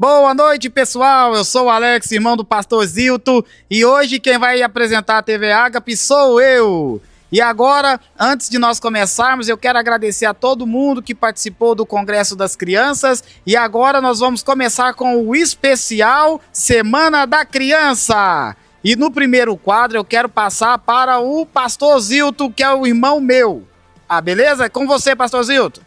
Boa noite, pessoal. Eu sou o Alex, irmão do pastor Zilton, e hoje quem vai apresentar a TV Ágape sou eu. E agora, antes de nós começarmos, eu quero agradecer a todo mundo que participou do Congresso das Crianças, e agora nós vamos começar com o especial Semana da Criança. E no primeiro quadro eu quero passar para o pastor Zilton, que é o irmão meu. Ah, beleza? É com você, pastor Zilton.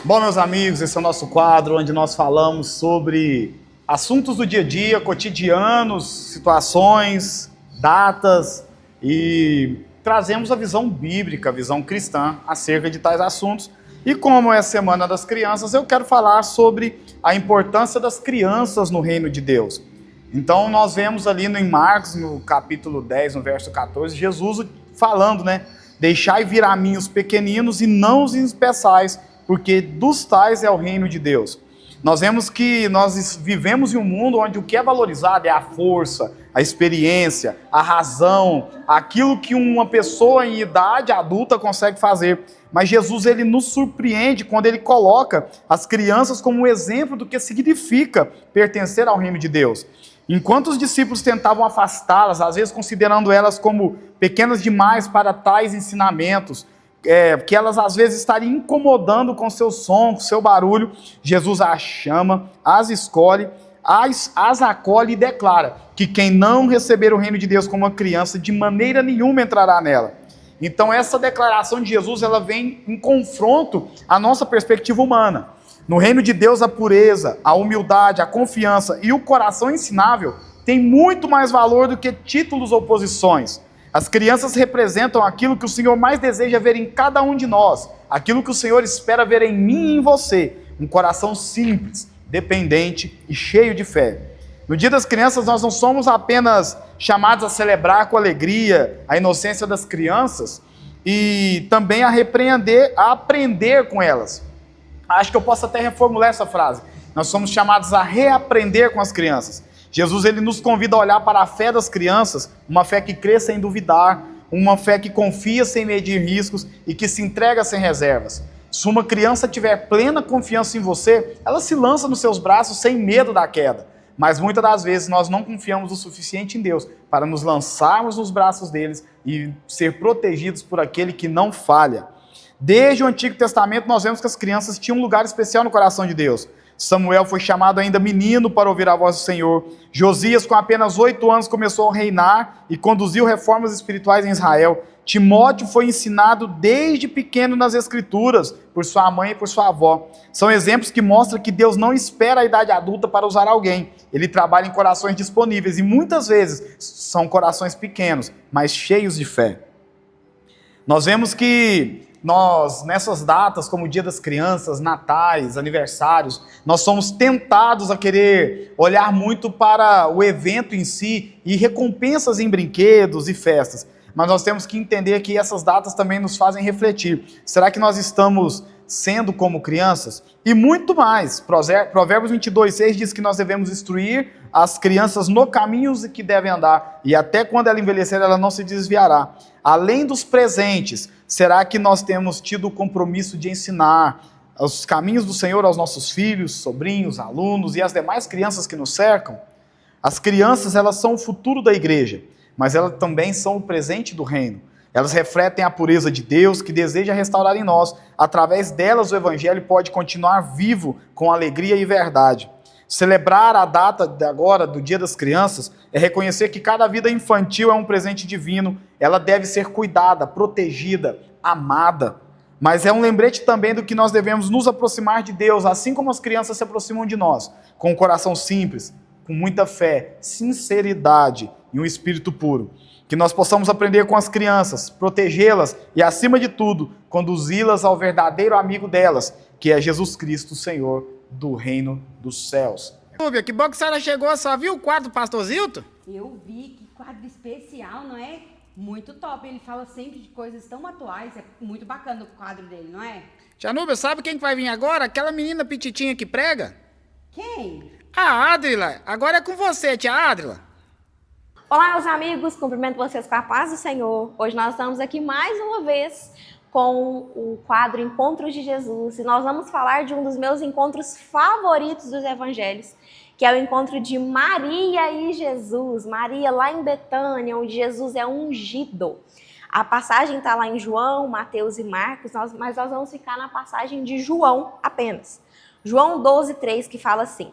Bom, meus amigos, esse é o nosso quadro onde nós falamos sobre assuntos do dia a dia, cotidianos, situações, datas e trazemos a visão bíblica, a visão cristã acerca de tais assuntos. E como é a Semana das Crianças, eu quero falar sobre a importância das crianças no reino de Deus. Então nós vemos ali em Marcos, no capítulo 10, no verso 14, Jesus falando, Deixai vir a mim os pequeninos e não os impeçais, porque dos tais é o reino de Deus. Nós vemos que nós vivemos em um mundo onde o que é valorizado é a força, a experiência, a razão, aquilo que uma pessoa em idade adulta consegue fazer. Mas Jesus, ele nos surpreende quando ele coloca as crianças como um exemplo do que significa pertencer ao reino de Deus. Enquanto os discípulos tentavam afastá-las, às vezes considerando elas como pequenas demais para tais ensinamentos, que elas às vezes estariam incomodando com seu som, com seu barulho, Jesus as chama, as escolhe, as acolhe e declara que quem não receber o reino de Deus como uma criança, de maneira nenhuma entrará nela. Então essa declaração de Jesus, ela vem em confronto à nossa perspectiva humana. No reino de Deus, a pureza, a humildade, a confiança e o coração ensinável têm muito mais valor do que títulos ou posições. As crianças representam aquilo que o Senhor mais deseja ver em cada um de nós, aquilo que o Senhor espera ver em mim e em você, um coração simples, dependente e cheio de fé. No Dia das Crianças, nós não somos apenas chamados a celebrar com alegria a inocência das crianças e também a repreender, a aprender com elas. Acho que eu posso até reformular essa frase. Nós somos chamados a reaprender com as crianças. Jesus, ele nos convida a olhar para a fé das crianças, uma fé que crê sem duvidar, uma fé que confia sem medir riscos e que se entrega sem reservas. Se uma criança tiver plena confiança em você, ela se lança nos seus braços sem medo da queda. Mas muitas das vezes nós não confiamos o suficiente em Deus para nos lançarmos nos braços deles e ser protegidos por aquele que não falha. Desde o Antigo Testamento nós vemos que as crianças tinham um lugar especial no coração de Deus. Samuel foi chamado ainda menino para ouvir a voz do Senhor. Josias, com apenas 8 anos, começou a reinar e conduziu reformas espirituais em Israel. Timóteo foi ensinado desde pequeno nas Escrituras, por sua mãe e por sua avó. São exemplos que mostram que Deus não espera a idade adulta para usar alguém. Ele trabalha em corações disponíveis e muitas vezes são corações pequenos, mas cheios de fé. Nós vemos que nessas datas, como o Dia das Crianças, Natais, aniversários, nós somos tentados a querer olhar muito para o evento em si e recompensas em brinquedos e festas. Mas nós temos que entender que essas datas também nos fazem refletir. Será que nós estamos sendo como crianças? E muito mais. Provérbios 22:6 diz que nós devemos instruir as crianças no caminho que devem andar, e até quando ela envelhecer, ela não se desviará. Além dos presentes, será que nós temos tido o compromisso de ensinar os caminhos do Senhor aos nossos filhos, sobrinhos, alunos e às demais crianças que nos cercam? As crianças, elas são o futuro da igreja, mas elas também são o presente do reino. Elas refletem a pureza de Deus que deseja restaurar em nós. Através delas o evangelho pode continuar vivo com alegria e verdade. Celebrar a data agora do Dia das Crianças é reconhecer que cada vida infantil é um presente divino. Ela deve ser cuidada, protegida, amada. Mas é um lembrete também do que nós devemos nos aproximar de Deus, assim como as crianças se aproximam de nós, com um coração simples, com muita fé, sinceridade e um espírito puro. Que nós possamos aprender com as crianças, protegê-las e, acima de tudo, conduzi-las ao verdadeiro amigo delas, que é Jesus Cristo, Senhor do reino dos céus. Rúbia, que bom que a senhora chegou, só viu o quadro do pastor Zilton? Eu vi, que quadro especial, não é? Muito top, ele fala sempre de coisas tão atuais, é muito bacana o quadro dele, não é? Tia Núbia, sabe quem que vai vir agora? Aquela menina pititinha que prega? Quem? A Adrila, agora é com você, tia Adrila. Olá, meus amigos, cumprimento vocês com a paz do Senhor. Hoje nós estamos aqui mais uma vez com o quadro Encontros de Jesus, e nós vamos falar de um dos meus encontros favoritos dos evangelhos, que é o encontro de Maria e Jesus. Maria lá em Betânia, onde Jesus é ungido. A passagem está lá em João, Mateus e Marcos, mas nós vamos ficar na passagem de João apenas. João 12:3, que fala assim: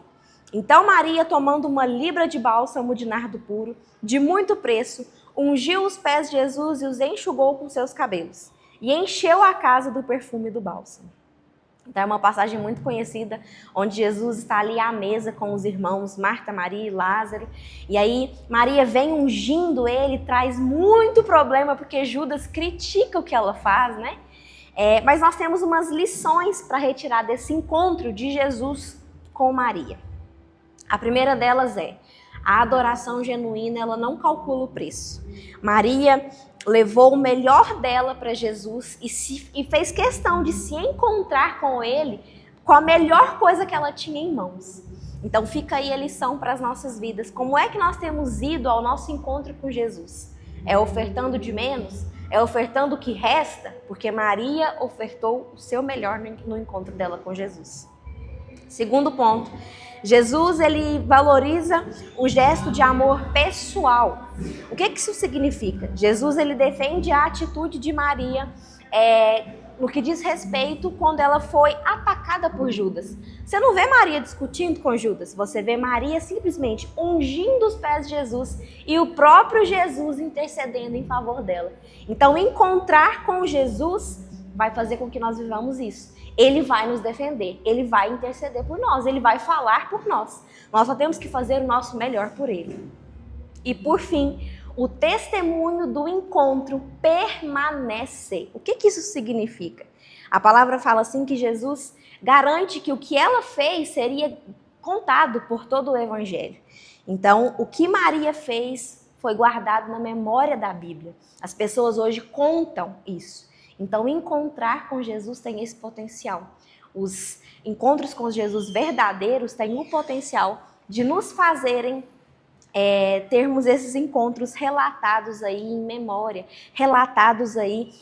Então Maria, tomando uma libra de bálsamo de nardo puro, de muito preço, ungiu os pés de Jesus e os enxugou com seus cabelos, e encheu a casa do perfume do bálsamo. Então é uma passagem muito conhecida, onde Jesus está ali à mesa com os irmãos Marta, Maria e Lázaro. E aí Maria vem ungindo ele, traz muito problema, porque Judas critica o que ela faz, né? Mas nós temos umas lições para retirar desse encontro de Jesus com Maria. A primeira delas é: a adoração genuína, ela não calcula o preço. Maria levou o melhor dela para Jesus e fez questão de se encontrar com ele com a melhor coisa que ela tinha em mãos. Então fica aí a lição para as nossas vidas. Como é que nós temos ido ao nosso encontro com Jesus? É ofertando de menos? É ofertando o que resta? Porque Maria ofertou o seu melhor no encontro dela com Jesus. Segundo ponto: Jesus, ele valoriza o gesto de amor pessoal. O que isso significa? Jesus, ele defende a atitude de Maria no que diz respeito quando ela foi atacada por Judas. Você não vê Maria discutindo com Judas, você vê Maria simplesmente ungindo os pés de Jesus e o próprio Jesus intercedendo em favor dela. Então, encontrar com Jesus vai fazer com que nós vivamos isso. Ele vai nos defender, ele vai interceder por nós, ele vai falar por nós. Nós só temos que fazer o nosso melhor por ele. E por fim, o testemunho do encontro permanece. O que isso significa? A palavra fala assim que Jesus garante que o que ela fez seria contado por todo o evangelho. Então, o que Maria fez foi guardado na memória da Bíblia. As pessoas hoje contam isso. Então, encontrar com Jesus tem esse potencial. Os encontros com Jesus verdadeiros têm o potencial de nos fazerem termos esses encontros relatados aí em memória, relatados aí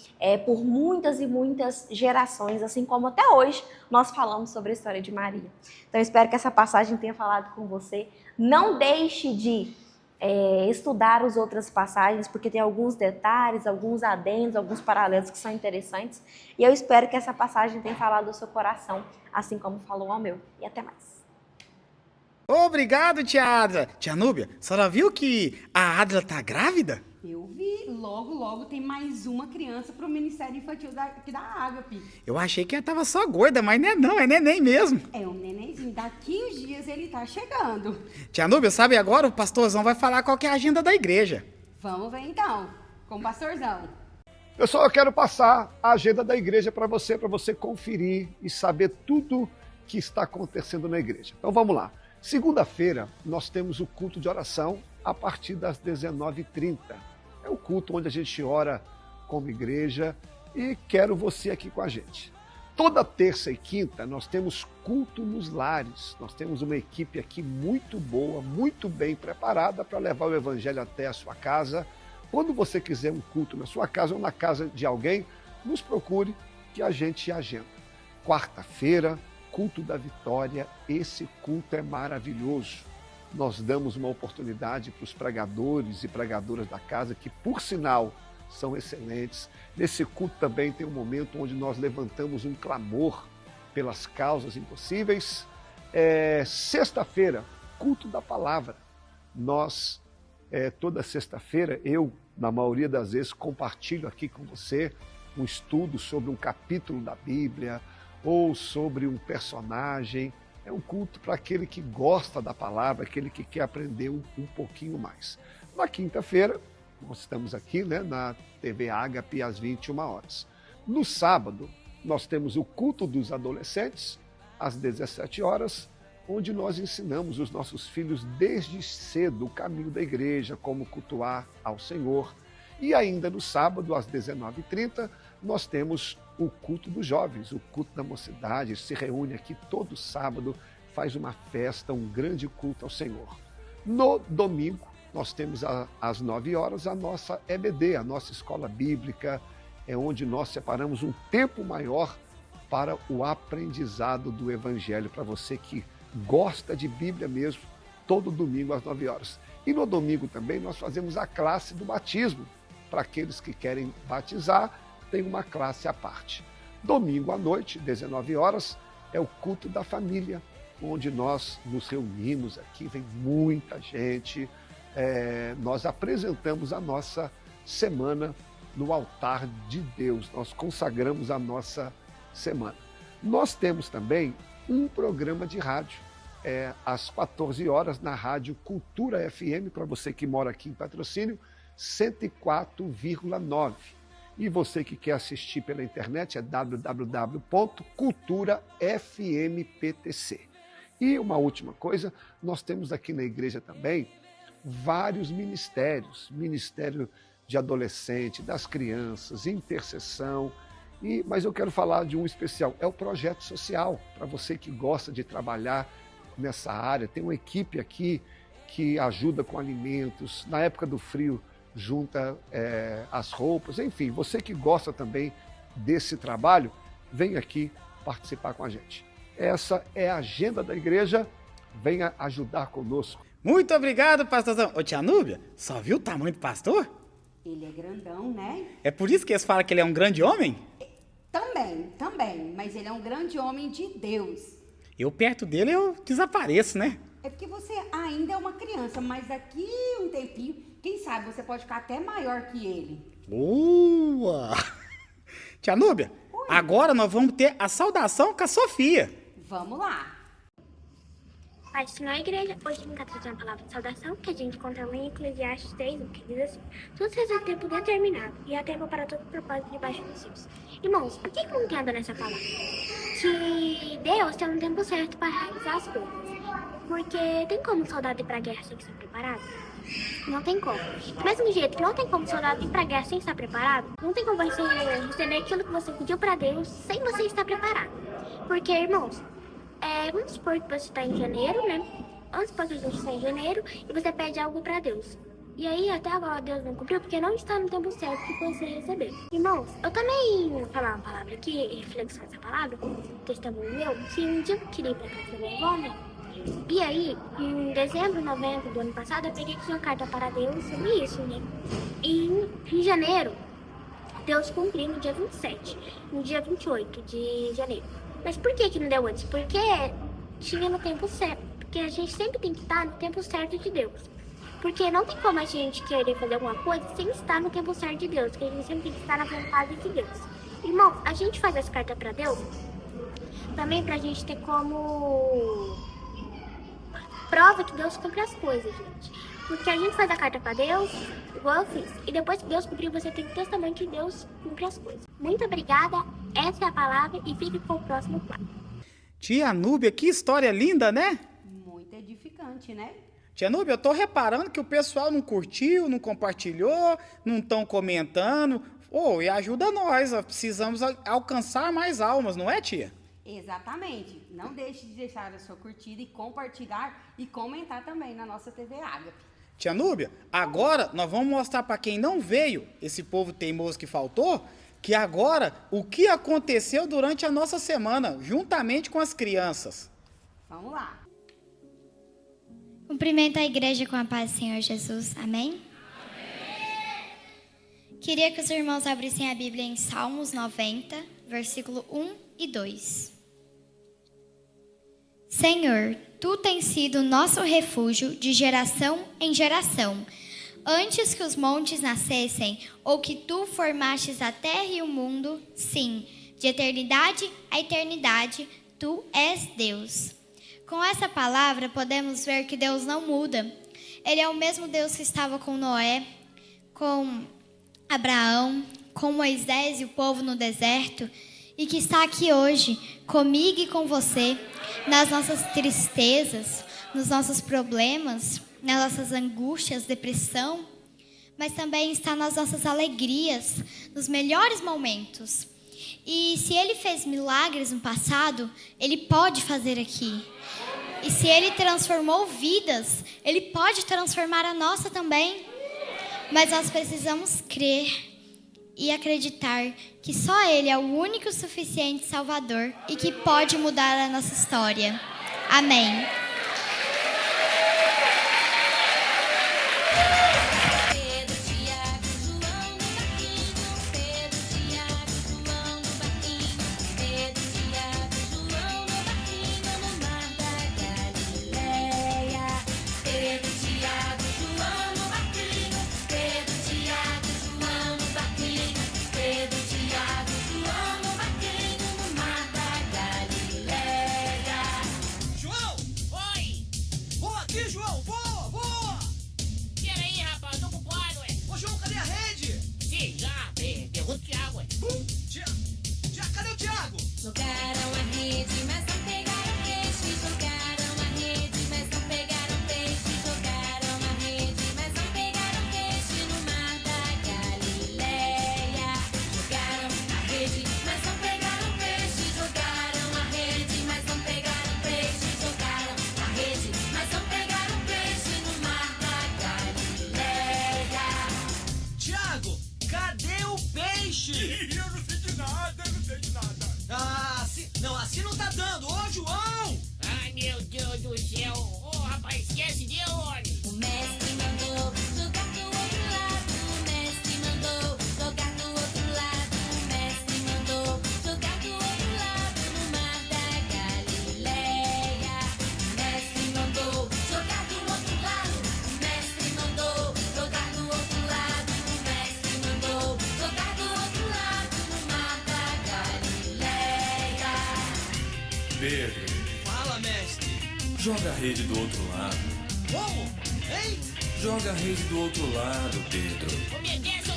por muitas e muitas gerações, assim como até hoje nós falamos sobre a história de Maria. Então, espero que essa passagem tenha falado com você. Não deixe de estudar as outras passagens, porque tem alguns detalhes, alguns adendos, alguns paralelos que são interessantes. E eu espero que essa passagem tenha falado ao seu coração, assim como falou ao meu. E até mais. Obrigado, tia Adla. Tia Núbia, a senhora viu que a Adla tá grávida? Eu vi, logo tem mais uma criança pro Ministério Infantil aqui da Ágape. Eu achei que ela tava só gorda, mas não, é neném mesmo. É um nenenzinho, daqui uns dias ele tá chegando. Tia Núbia, sabe agora o pastorzão vai falar qual que é a agenda da igreja. Vamos ver então, com o pastorzão. Pessoal, eu quero passar a agenda da igreja para você conferir e saber tudo que está acontecendo na igreja. Então vamos lá. Segunda-feira nós temos o culto de oração a partir das 19h30. É o culto onde a gente ora como igreja e quero você aqui com a gente. Toda terça e quinta nós temos culto nos lares. Nós temos uma equipe aqui muito boa, muito bem preparada para levar o evangelho até a sua casa. Quando você quiser um culto na sua casa ou na casa de alguém, nos procure que a gente agenda. Quarta-feira, culto da vitória. Esse culto é maravilhoso. Nós damos uma oportunidade para os pregadores e pregadoras da casa, que por sinal são excelentes. Nesse culto também tem um momento onde nós levantamos um clamor pelas causas impossíveis. Sexta-feira, culto da palavra. Nós, toda sexta-feira, eu, na maioria das vezes, compartilho aqui com você um estudo sobre um capítulo da Bíblia ou sobre um personagem. É um culto para aquele que gosta da palavra, aquele que quer aprender um pouquinho mais. Na quinta-feira, nós estamos aqui, na TV Ágape às 21h. No sábado, nós temos o culto dos adolescentes, às 17h, onde nós ensinamos os nossos filhos desde cedo o caminho da igreja, como cultuar ao Senhor. E ainda no sábado, às 19h30, nós temos o culto dos jovens, o culto da mocidade, se reúne aqui todo sábado, faz uma festa, um grande culto ao Senhor. No domingo, nós temos às 9h a nossa EBD, a nossa escola bíblica, é onde nós separamos um tempo maior para o aprendizado do Evangelho, para você que gosta de Bíblia mesmo, todo domingo às 9 horas. E no domingo também nós fazemos a classe do batismo. Para aqueles que querem batizar, tem uma classe à parte. Domingo à noite, 19 horas, é o culto da família, onde nós nos reunimos aqui, vem muita gente. Nós apresentamos a nossa semana no altar de Deus, nós consagramos a nossa semana. Nós temos também um programa de rádio, às 14 horas, na Rádio Cultura FM, para você que mora aqui em Patrocínio, 104,9. E você que quer assistir pela internet é www.culturafmptc. E uma última coisa, nós temos aqui na igreja também vários ministérios, ministério de adolescente, das crianças, intercessão, mas eu quero falar de um especial, é o projeto social, para você que gosta de trabalhar nessa área. Tem uma equipe aqui que ajuda com alimentos, na época do frio junta as roupas, enfim, você que gosta também desse trabalho, vem aqui participar com a gente. Essa é a agenda da igreja, venha ajudar conosco. Muito obrigado, pastorzão. Ô, tia Núbia, só viu o tamanho do pastor? Ele é grandão, né? É por isso que eles falam que ele é um grande homem? Também, mas ele é um grande homem de Deus. Eu perto dele eu desapareço, né? É porque você ainda é uma criança, mas daqui um tempinho, quem sabe você pode ficar até maior que ele. Boa! Tia Núbia, Oi. Agora nós vamos ter a saudação com a Sofia. Vamos lá. Pai do Senhor, igreja, hoje me trazer uma palavra de saudação que a gente encontra lá em Eclesiastes 3, que diz assim: tudo seja tempo determinado e há tempo para todo propósito debaixo dos céus. Irmãos, por que eu entendo nessa palavra? Que Deus tem um tempo certo para realizar as coisas. Porque tem como um soldado ir pra guerra sem estar preparado? Não tem como. Do mesmo jeito que não tem como um soldado ir pra guerra sem estar preparado, não tem como você receber aquilo que você pediu pra Deus sem você estar preparado. Porque, irmãos, vamos supor que você está em janeiro, né? Vamos supor que a gente está em janeiro e você pede algo pra Deus. E aí, até agora, Deus não cumpriu porque não está no tempo certo que você receber. Irmãos, eu também vou falar uma palavra aqui, reflexão dessa palavra, testemunho meu, que um dia eu queria ir pra casa da minha avó, né? E aí, em dezembro, novembro do ano passado, eu peguei aqui uma carta para Deus sobre isso, né? E em janeiro, Deus cumpriu no dia 27, no dia 28 de janeiro. Mas por que não deu antes? Porque tinha no tempo certo. Porque a gente sempre tem que estar no tempo certo de Deus. Porque não tem como a gente querer fazer alguma coisa sem estar no tempo certo de Deus. Porque a gente sempre tem que estar na vontade de Deus. Irmão, a gente faz essa carta para Deus também pra gente ter como prova que Deus cumpre as coisas, gente. Porque a gente faz a carta para Deus, igual eu fiz. E depois que Deus cumpriu, você tem que testemunhar que Deus cumpre as coisas. Muito obrigada, essa é a palavra e fique com o próximo quadro. Tia Núbia, que história linda, né? Muito edificante, né? Tia Núbia, eu tô reparando que o pessoal não curtiu, não compartilhou, não estão comentando. E ajuda nós, precisamos alcançar mais almas, não é, tia? Exatamente. Não deixe de deixar a sua curtida e compartilhar e comentar também na nossa TV Ágape. Tia Núbia, agora nós vamos mostrar para quem não veio, esse povo teimoso que faltou, que agora o que aconteceu durante a nossa semana, juntamente com as crianças. Vamos lá. Cumprimento a igreja com a paz do Senhor Jesus. Amém? Queria que os irmãos abrissem a Bíblia em Salmos 90, versículo 1 e 2. Senhor, Tu tens sido nosso refúgio de geração em geração. Antes que os montes nascessem, ou que Tu formastes a terra e o mundo, sim, de eternidade a eternidade, Tu és Deus. Com essa palavra, podemos ver que Deus não muda. Ele é o mesmo Deus que estava com Noé, com Abraão, com Moisés e o povo no deserto, e que está aqui hoje, comigo e com você, nas nossas tristezas, nos nossos problemas, nas nossas angústias, depressão, mas também está nas nossas alegrias, nos melhores momentos. E se Ele fez milagres no passado, Ele pode fazer aqui. E se Ele transformou vidas, Ele pode transformar a nossa também. Mas nós precisamos crer e acreditar que só Ele é o único e suficiente Salvador e que pode mudar a nossa história. Amém. Jogaram a rede, mas não pegaram peixe. Jogaram a rede, mas não pegaram peixe. Jogaram a rede, mas não pegaram peixe no mar da Galileia. Jogaram a rede, mas não pegaram peixe. Jogaram a rede, mas não pegaram peixe. Jogaram a rede, mas não pegaram peixe no mar da Galileia. Tiago, cadê o peixe? Eu não sei de nada, eu não sei de nada. Ah, assim não tá dando. Ô, João! Ai, meu Deus do céu. Ô, rapaz, esquece de onde? O mestre mandou jogar do outro lado. O mestre mandou jogar do outro lado. O mestre mandou jogar do outro lado no mar da Galileia. O mestre mandou jogar do outro lado. O mestre mandou jogar do outro lado. O mestre mandou jogar do outro lado no mar da Galileia. Pedro, Fala, mestre. joga a rede do outro lado. Como? Hein? Joga a rede do outro lado, Pedro. Obedece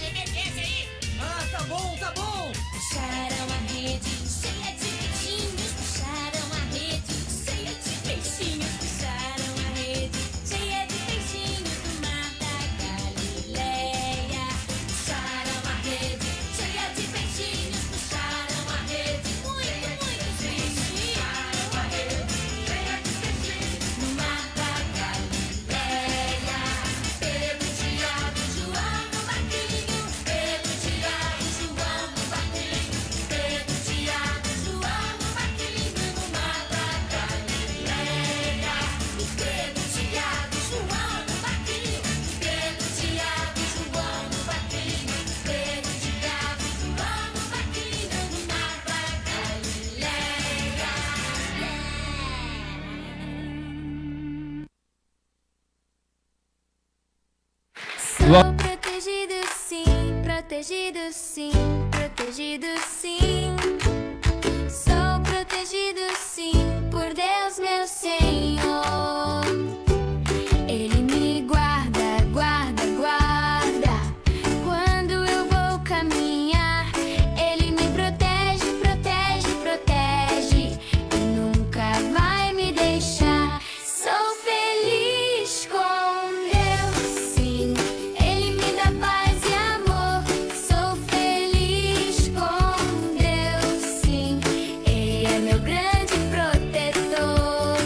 aí. Ah, tá bom, tá bom. Puxaram a rede cheia de peixinhos. Puxaram a rede cheia de peixinhos. Puxaram a rede cheia de peixinhos no mar da Galileia. Puxaram a rede cheia de peixinhos. Puxaram a rede muitos peixinhos. Puxaram a rede cheia de peixinhos no mar da Galileia. Pedro, Tiago, João no barquinho. Pedro, Tiago, João no barquinho. Pedro, Tiago, João no barquinho no mar da Galileia. E Pedro, Tiago, João no barquinho. Pedro, Tiago, João no barquinho. Pedro, Tiago, João no barquinho no mar da Galileia. Sou protegido sim, protegido sim, protegido sim. Sou protegido sim por Deus meu Senhor. Ele me guarda, guarda, guarda. Quando eu vou caminhar, Ele me protege, protege, protege. E nunca vai me deixar. Sou feliz com Deus, sim. Ele me dá paz e amor. Sou feliz com Deus, sim. Ele é meu grande protetor.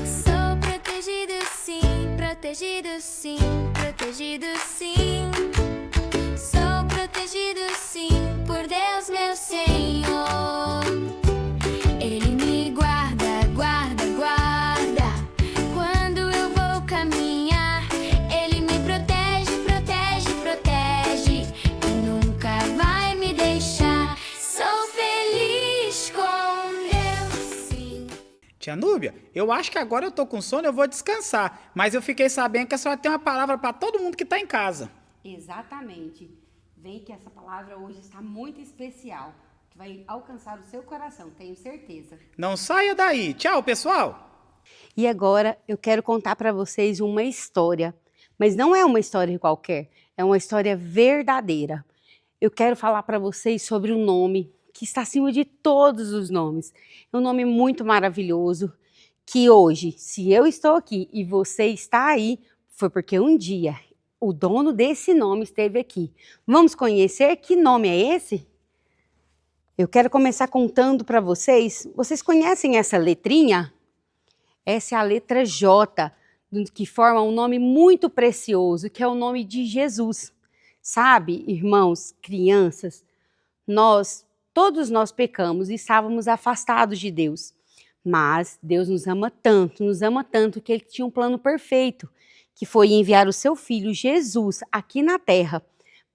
Sou protegido sim, protegido sim, protegido sim. Sou protegido sim por Deus meu Senhor. Ele me guarda, guarda, guarda. Quando eu vou caminhar, Ele me protege, protege, protege. E nunca vai me deixar. Sou feliz com Deus, sim. Tia Núbia, eu acho que agora eu tô com sono, eu vou descansar. Mas eu fiquei sabendo que a senhora tem uma palavra para todo mundo que tá em casa. Exatamente. Vem que essa palavra hoje está muito especial, que vai alcançar o seu coração, tenho certeza. Não saia daí. Tchau, pessoal. E agora eu quero contar para vocês uma história, mas não é uma história qualquer, é uma história verdadeira. Eu quero falar para vocês sobre um nome que está acima de todos os nomes. É um nome muito maravilhoso, que hoje, se eu estou aqui e você está aí, foi porque um dia o dono desse nome esteve aqui. Vamos conhecer que nome é esse? Eu quero começar contando para vocês. Vocês conhecem essa letrinha? Essa é a letra J, que forma um nome muito precioso, que é o nome de Jesus. Sabe, irmãos, crianças, todos nós pecamos e estávamos afastados de Deus. Mas Deus nos ama tanto que Ele tinha um plano perfeito, que foi enviar o seu Filho Jesus aqui na Terra,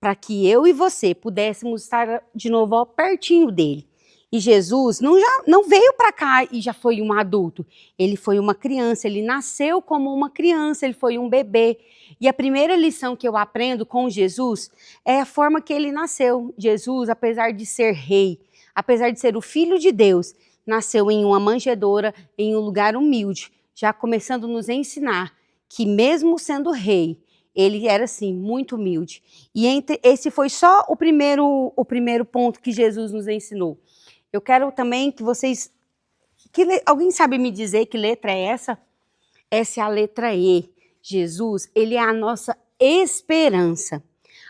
para que eu e você pudéssemos estar de novo ó, pertinho dele. E Jesus não veio para cá e já foi um adulto. Ele foi uma criança, ele nasceu como uma criança, ele foi um bebê. E a primeira lição que eu aprendo com Jesus é a forma que ele nasceu. Jesus, apesar de ser rei, apesar de ser o Filho de Deus, nasceu em uma manjedoura, em um lugar humilde, já começando a nos ensinar que mesmo sendo rei, ele era assim, muito humilde. E esse foi só o primeiro ponto que Jesus nos ensinou. Eu quero também que vocês... alguém sabe me dizer que letra é essa? Essa é a letra E. Jesus, ele é a nossa esperança.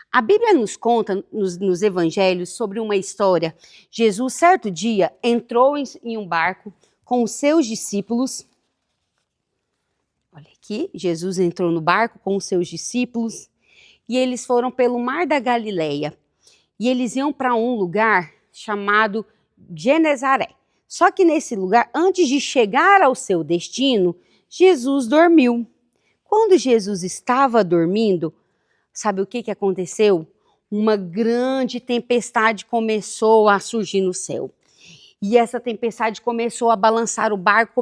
A Bíblia nos conta, nos evangelhos, sobre uma história. Jesus, certo dia, entrou em um barco com os seus discípulos. Olha aqui, Jesus entrou no barco com os seus discípulos e eles foram pelo mar da Galileia. E eles iam para um lugar chamado Genezaré. Só que nesse lugar, antes de chegar ao seu destino, Jesus dormiu. Quando Jesus estava dormindo, sabe o que aconteceu? Uma grande tempestade começou a surgir no céu. E essa tempestade começou a balançar o barco,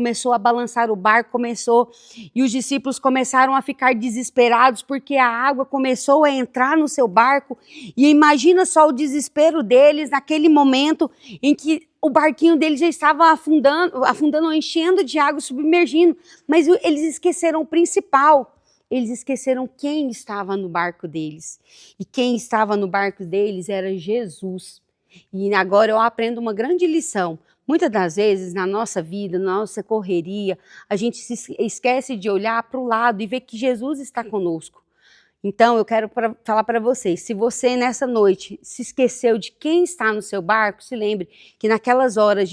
e os discípulos começaram a ficar desesperados porque a água começou a entrar no seu barco. E imagina só o desespero deles naquele momento em que o barquinho deles já estava afundando, enchendo de água, submergindo. Mas eles esqueceram o principal. Eles esqueceram quem estava no barco deles. E quem estava no barco deles era Jesus. E agora eu aprendo uma grande lição. Muitas das vezes na nossa vida, na nossa correria, a gente se esquece de olhar para o lado e ver que Jesus está conosco. Então eu quero falar para vocês, se você nessa noite se esqueceu de quem está no seu barco, se lembre que naquelas horas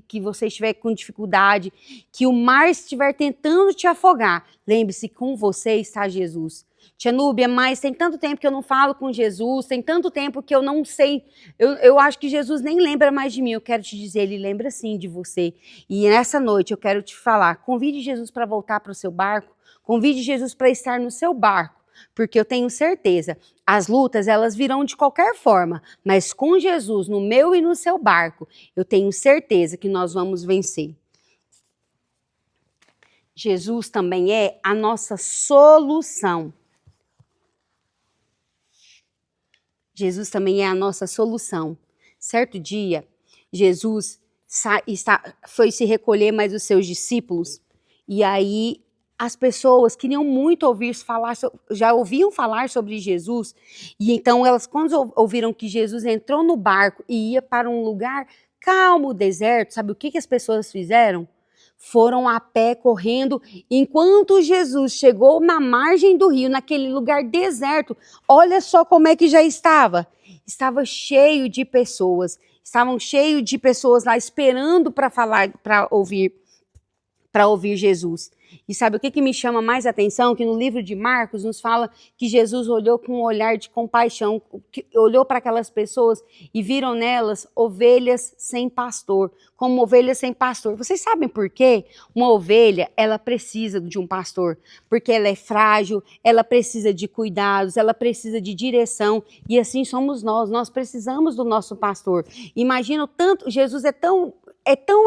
que você estiver com dificuldade, que o mar estiver tentando te afogar, lembre-se, com você está Jesus. Tia Núbia, mas tem tanto tempo que eu não falo com Jesus, tem tanto tempo que eu não sei, eu acho que Jesus nem lembra mais de mim. Eu quero te dizer, ele lembra sim de você. E nessa noite eu quero te falar, convide Jesus para voltar para o seu barco, convide Jesus para estar no seu barco, porque eu tenho certeza, as lutas elas virão de qualquer forma, mas com Jesus no meu e no seu barco, eu tenho certeza que nós vamos vencer. Jesus também é a nossa solução. Jesus também é a nossa solução. Certo dia, Jesus foi se recolher mais os seus discípulos, e aí as pessoas queriam muito já ouviam falar sobre Jesus, e então elas, quando ouviram que Jesus entrou no barco e ia para um lugar calmo, deserto, sabe o que as pessoas fizeram? Foram a pé, correndo, enquanto Jesus chegou na margem do rio, naquele lugar deserto. Olha só como é que já estava. Estava cheio de pessoas. Estavam cheios de pessoas lá esperando para ouvir Jesus. E sabe o que me chama mais atenção? Que no livro de Marcos nos fala que Jesus olhou com um olhar de compaixão, olhou para aquelas pessoas e viram nelas ovelhas sem pastor, como ovelhas sem pastor. Vocês sabem por quê? Uma ovelha, ela precisa de um pastor, porque ela é frágil, ela precisa de cuidados, ela precisa de direção, e assim somos nós precisamos do nosso pastor. Imagina o tanto, Jesus é tão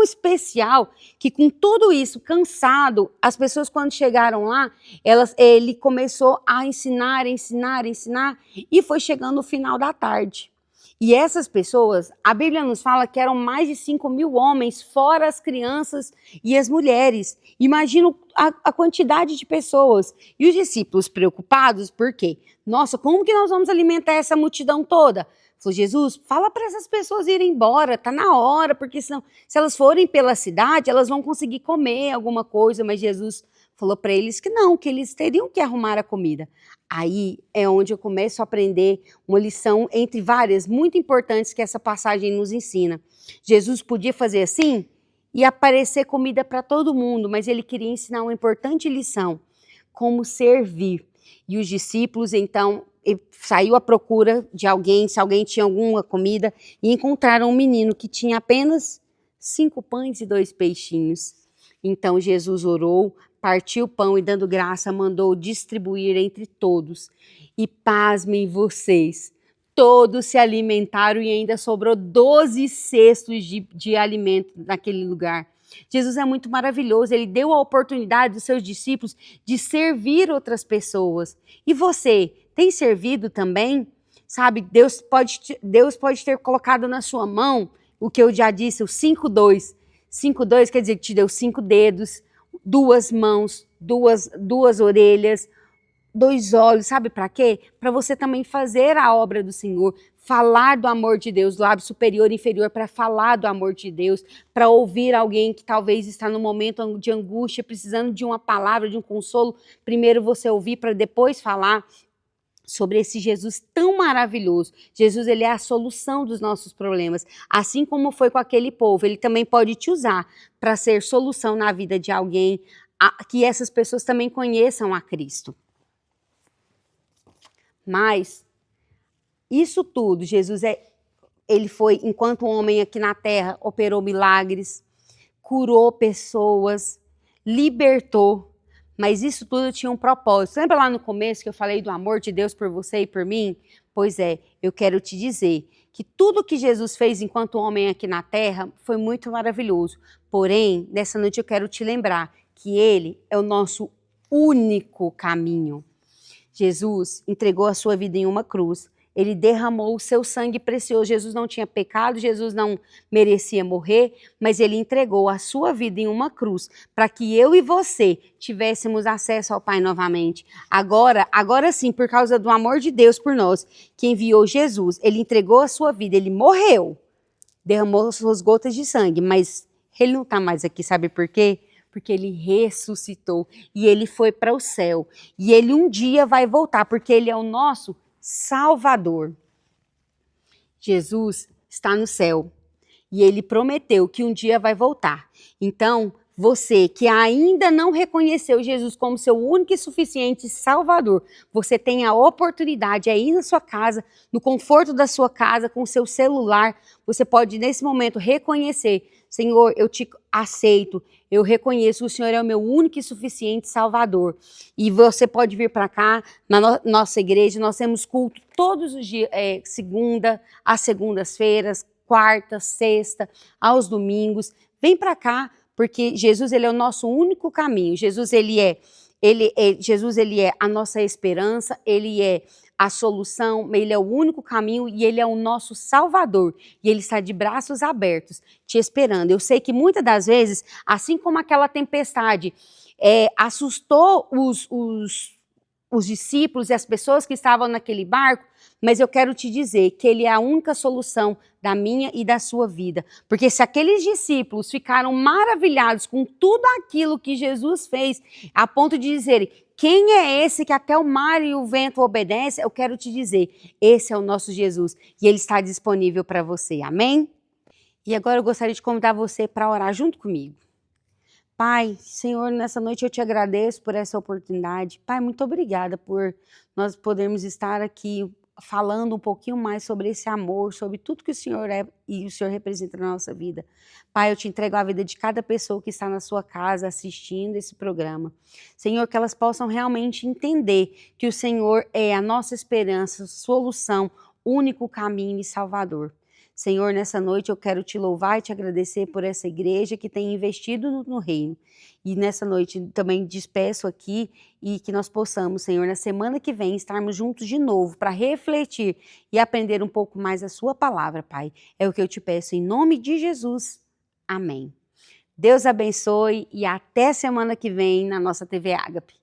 especial que com tudo isso, cansado, as pessoas quando chegaram lá, ele começou a ensinar, e foi chegando o final da tarde. E essas pessoas, a Bíblia nos fala que eram mais de 5.000 homens, fora as crianças e as mulheres. Imagina a quantidade de pessoas. E os discípulos preocupados, por quê? Nossa, como que nós vamos alimentar essa multidão toda? Falou, Jesus, fala para essas pessoas irem embora, tá na hora, porque senão, se elas forem pela cidade, elas vão conseguir comer alguma coisa, mas Jesus falou para eles que não, que eles teriam que arrumar a comida. Aí é onde eu começo a aprender uma lição entre várias, muito importantes que essa passagem nos ensina. Jesus podia fazer assim e aparecer comida para todo mundo, mas ele queria ensinar uma importante lição, como servir. E os discípulos, então, saiu à procura de alguém, se alguém tinha alguma comida, e encontraram um menino que tinha apenas 5 pães e 2 peixinhos. Então Jesus orou, partiu o pão e, dando graça, mandou distribuir entre todos. E pasmem vocês, todos se alimentaram e ainda sobrou 12 cestos de alimento naquele lugar. Jesus é muito maravilhoso, ele deu a oportunidade dos seus discípulos de servir outras pessoas. E você, tem servido também? Sabe, Deus pode ter colocado na sua mão o que eu já disse, o 5-2. 5-2 quer dizer que te deu 5 dedos, 2 mãos, duas orelhas, 2 olhos, sabe para quê? Para você também fazer a obra do Senhor, falar do amor de Deus, lábio superior e inferior, para falar do amor de Deus, para ouvir alguém que talvez está no momento de angústia, precisando de uma palavra, de um consolo. Primeiro você ouvir para depois falar sobre esse Jesus tão maravilhoso. Jesus, ele é a solução dos nossos problemas. Assim como foi com aquele povo, ele também pode te usar para ser solução na vida de alguém, que essas pessoas também conheçam a Cristo. Mas isso tudo, Jesus ele foi, enquanto homem aqui na terra, operou milagres, curou pessoas, libertou. Mas isso tudo tinha um propósito. Lembra lá no começo que eu falei do amor de Deus por você e por mim? Pois é, eu quero te dizer que tudo que Jesus fez enquanto homem aqui na terra foi muito maravilhoso. Porém, nessa noite eu quero te lembrar que ele é o nosso único caminho. Jesus entregou a sua vida em uma cruz. Ele derramou o seu sangue precioso. Jesus não tinha pecado, Jesus não merecia morrer, mas ele entregou a sua vida em uma cruz para que eu e você tivéssemos acesso ao Pai novamente. Agora sim, por causa do amor de Deus por nós, que enviou Jesus, ele entregou a sua vida, ele morreu, derramou suas gotas de sangue, mas ele não está mais aqui, sabe por quê? Porque ele ressuscitou e ele foi para o céu. E ele um dia vai voltar, porque ele é o nosso Salvador. Jesus está no céu e ele prometeu que um dia vai voltar. Então, você que ainda não reconheceu Jesus como seu único e suficiente Salvador, você tem a oportunidade aí na sua casa, no conforto da sua casa, com o seu celular, você pode nesse momento reconhecer: Senhor, eu te aceito, eu reconheço que o Senhor é o meu único e suficiente Salvador. E você pode vir para cá, na nossa igreja, nós temos culto todos os dias, segunda, às segundas-feiras, quarta, sexta, aos domingos. Vem para cá, porque Jesus, ele é o nosso único caminho. Jesus, ele é a nossa esperança, ele é a solução, ele é o único caminho e ele é o nosso Salvador. E ele está de braços abertos, te esperando. Eu sei que muitas das vezes, assim como aquela tempestade assustou os discípulos e as pessoas que estavam naquele barco, mas eu quero te dizer que ele é a única solução da minha e da sua vida. Porque se aqueles discípulos ficaram maravilhados com tudo aquilo que Jesus fez, a ponto de dizerem: quem é esse que até o mar e o vento obedecem? Eu quero te dizer, esse é o nosso Jesus e ele está disponível para você. Amém? E agora eu gostaria de convidar você para orar junto comigo. Pai, Senhor, nessa noite eu te agradeço por essa oportunidade. Pai, muito obrigada por nós podermos estar aqui falando um pouquinho mais sobre esse amor, sobre tudo que o Senhor é e o Senhor representa na nossa vida. Pai, eu te entrego a vida de cada pessoa que está na sua casa assistindo esse programa. Senhor, que elas possam realmente entender que o Senhor é a nossa esperança, solução, único caminho e Salvador. Senhor, nessa noite eu quero te louvar e te agradecer por essa igreja que tem investido no reino. E nessa noite também despeço aqui e que nós possamos, Senhor, na semana que vem estarmos juntos de novo para refletir e aprender um pouco mais a sua palavra, Pai. É o que eu te peço em nome de Jesus. Amém. Deus abençoe e até semana que vem na nossa TV Ágape.